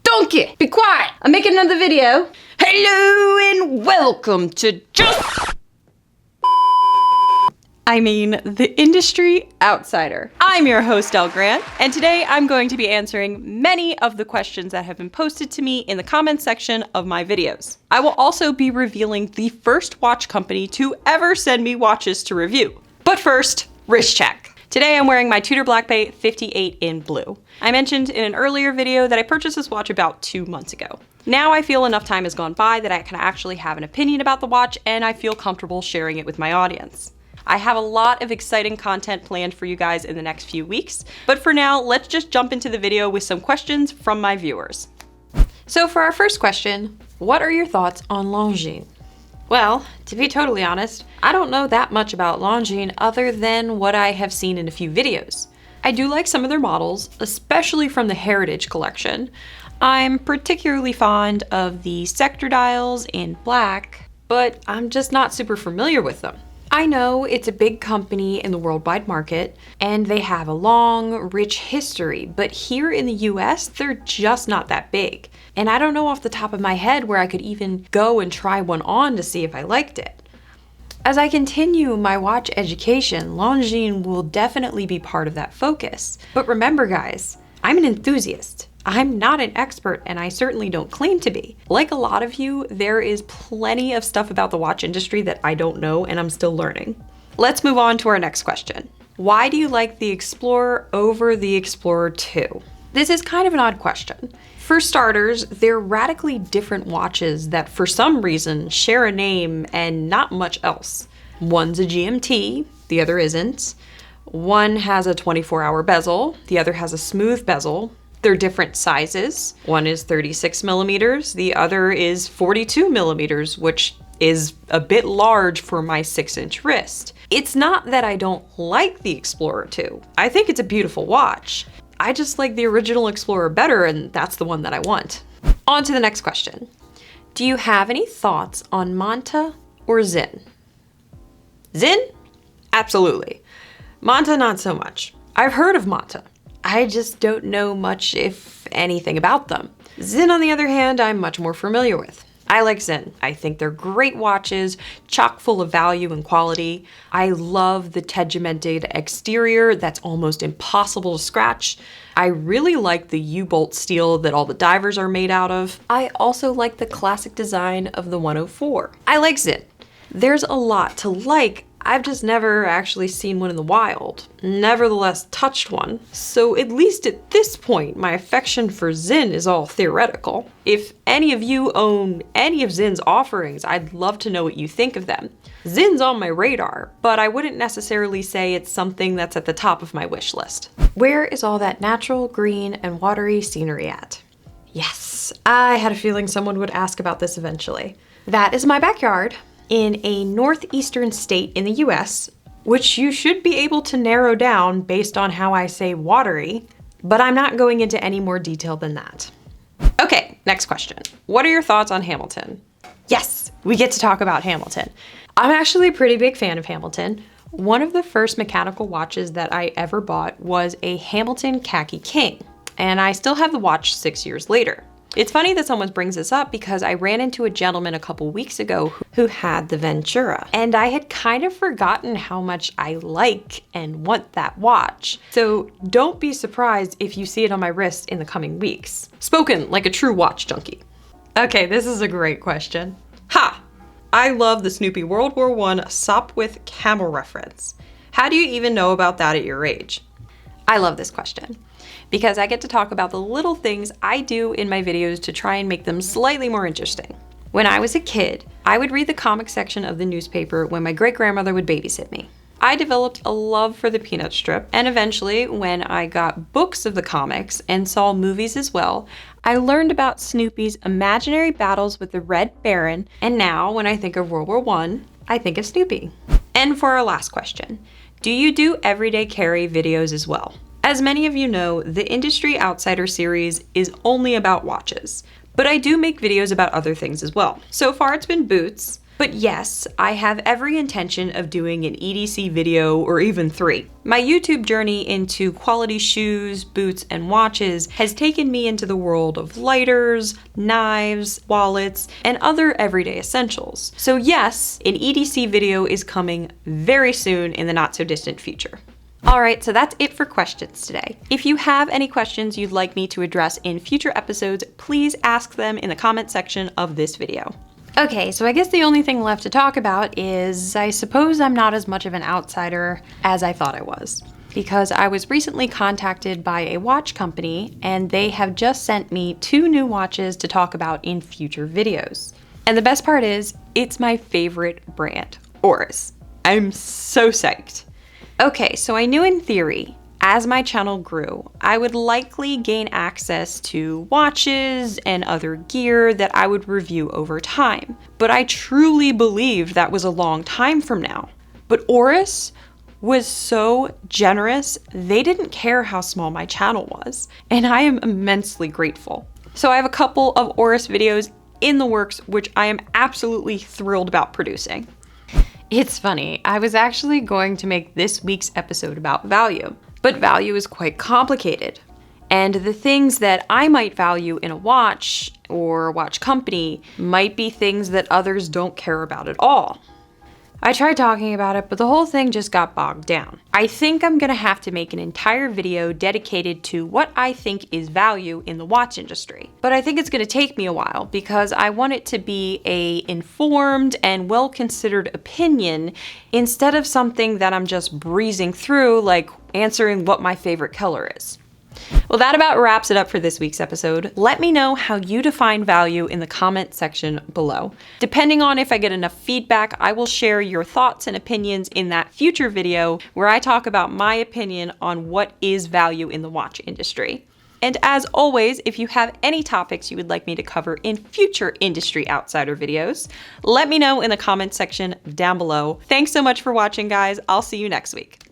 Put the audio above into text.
Donkey, be quiet. I'm making another video. Hello and welcome to the Industry Outsider. I'm your host, Elle Grant, and today I'm going to be answering many of the questions that have been posted to me in the comments section of my videos. I will also be revealing the first watch company to ever send me watches to review. But first, wrist check. Today I'm wearing my Tudor Black Bay 58 in blue. I mentioned in an earlier video that I purchased this watch about 2 months ago. Now I feel enough time has gone by that I can actually have an opinion about the watch, and I feel comfortable sharing it with my audience. I have a lot of exciting content planned for you guys in the next few weeks, but for now, let's just jump into the video with some questions from my viewers. So for our first question, what are your thoughts on Longine? Well, to be totally honest, I don't know that much about Longine other than what I have seen in a few videos. I do like some of their models, especially from the Heritage collection. I'm particularly fond of the sector dials in black, but I'm just not super familiar with them. I know it's a big company in the worldwide market, and they have a long, rich history, but here in the US, they're just not that big. And I don't know off the top of my head where I could even go and try one on to see if I liked it. As I continue my watch education, Longine will definitely be part of that focus. But remember guys, I'm an enthusiast. I'm not an expert, and I certainly don't claim to be. Like a lot of you, there is plenty of stuff about the watch industry that I don't know and I'm still learning. Let's move on to our next question. Why do you like the Explorer over the Explorer 2? This is kind of an odd question. For starters, they're radically different watches that for some reason share a name and not much else. One's a GMT, the other isn't. One has a 24-hour bezel, the other has a smooth bezel. They're different sizes. One is 36 millimeters, the other is 42 millimeters, which is a bit large for my 6-inch wrist. It's not that I don't like the Explorer 2. I think it's a beautiful watch. I just like the original Explorer better, and that's the one that I want. On to the next question. Do you have any thoughts on Monta or Sinn? Sinn? Absolutely. Monta, not so much. I've heard of Monta. I just don't know much, if anything, about them. Sinn, on the other hand, I'm much more familiar with. I like Sinn. I think they're great watches, chock full of value and quality. I love the tegimented exterior that's almost impossible to scratch. I really like the U-bolt steel that all the divers are made out of. I also like the classic design of the 104. I like Sinn. There's a lot to like. I've just never actually seen one in the wild, nevertheless touched one. So at least at this point, my affection for Sinn is all theoretical. If any of you own any of Sinn's offerings, I'd love to know what you think of them. Sinn's on my radar, but I wouldn't necessarily say it's something that's at the top of my wish list. Where is all that natural, green, and watery scenery at? Yes, I had a feeling someone would ask about this eventually. That is my backyard. In a northeastern state in the US, which you should be able to narrow down based on how I say watery, but I'm not going into any more detail than that. Okay, next question. What are your thoughts on Hamilton? Yes, we get to talk about Hamilton. I'm actually a pretty big fan of Hamilton. One of the first mechanical watches that I ever bought was a Hamilton Khaki King, and I still have the watch 6 years later. It's funny that someone brings this up because I ran into a gentleman a couple weeks ago who had the Ventura, and I had kind of forgotten how much I like and want that watch. So don't be surprised if you see it on my wrist in the coming weeks. Spoken like a true watch junkie. Okay, this is a great question. Ha! I love the Snoopy World War I Sopwith camel reference. How do you even know about that at your age? I love this question, because I get to talk about the little things I do in my videos to try and make them slightly more interesting. When I was a kid, I would read the comic section of the newspaper when my great-grandmother would babysit me. I developed a love for the Peanut strip, and eventually, when I got books of the comics and saw movies as well, I learned about Snoopy's imaginary battles with the Red Baron, and now when I think of World War I think of Snoopy. And for our last question, do you do everyday carry videos as well? As many of you know, the Industry Outsider series is only about watches, but I do make videos about other things as well. So far it's been boots, But yes, I have every intention of doing an EDC video or even 3. My YouTube journey into quality shoes, boots, and watches has taken me into the world of lighters, knives, wallets, and other everyday essentials. So yes, an EDC video is coming very soon in the not so distant future. Alright, so that's it for questions today. If you have any questions you'd like me to address in future episodes, please ask them in the comment section of this video. Okay, so I guess the only thing left to talk about is I suppose I'm not as much of an outsider as I thought I was. Because I was recently contacted by a watch company and they have just sent me 2 new watches to talk about in future videos. And the best part is, it's my favorite brand, Oris. I'm so psyched. Okay, so I knew in theory, as my channel grew, I would likely gain access to watches and other gear that I would review over time. But I truly believed that was a long time from now. But Oris was so generous, they didn't care how small my channel was, and I am immensely grateful. So I have a couple of Oris videos in the works, which I am absolutely thrilled about producing. It's funny, I was actually going to make this week's episode about value, but value is quite complicated. And the things that I might value in a watch or a watch company might be things that others don't care about at all. I tried talking about it, but the whole thing just got bogged down. I think I'm gonna have to make an entire video dedicated to what I think is value in the watch industry. But I think it's gonna take me a while because I want it to be an informed and well-considered opinion instead of something that I'm just breezing through, like answering what my favorite color is. Well, that about wraps it up for this week's episode. Let me know how you define value in the comment section below. Depending on if I get enough feedback, I will share your thoughts and opinions in that future video where I talk about my opinion on what is value in the watch industry. And as always, if you have any topics you would like me to cover in future Industry Outsider videos, let me know in the comment section down below. Thanks so much for watching, guys. I'll see you next week.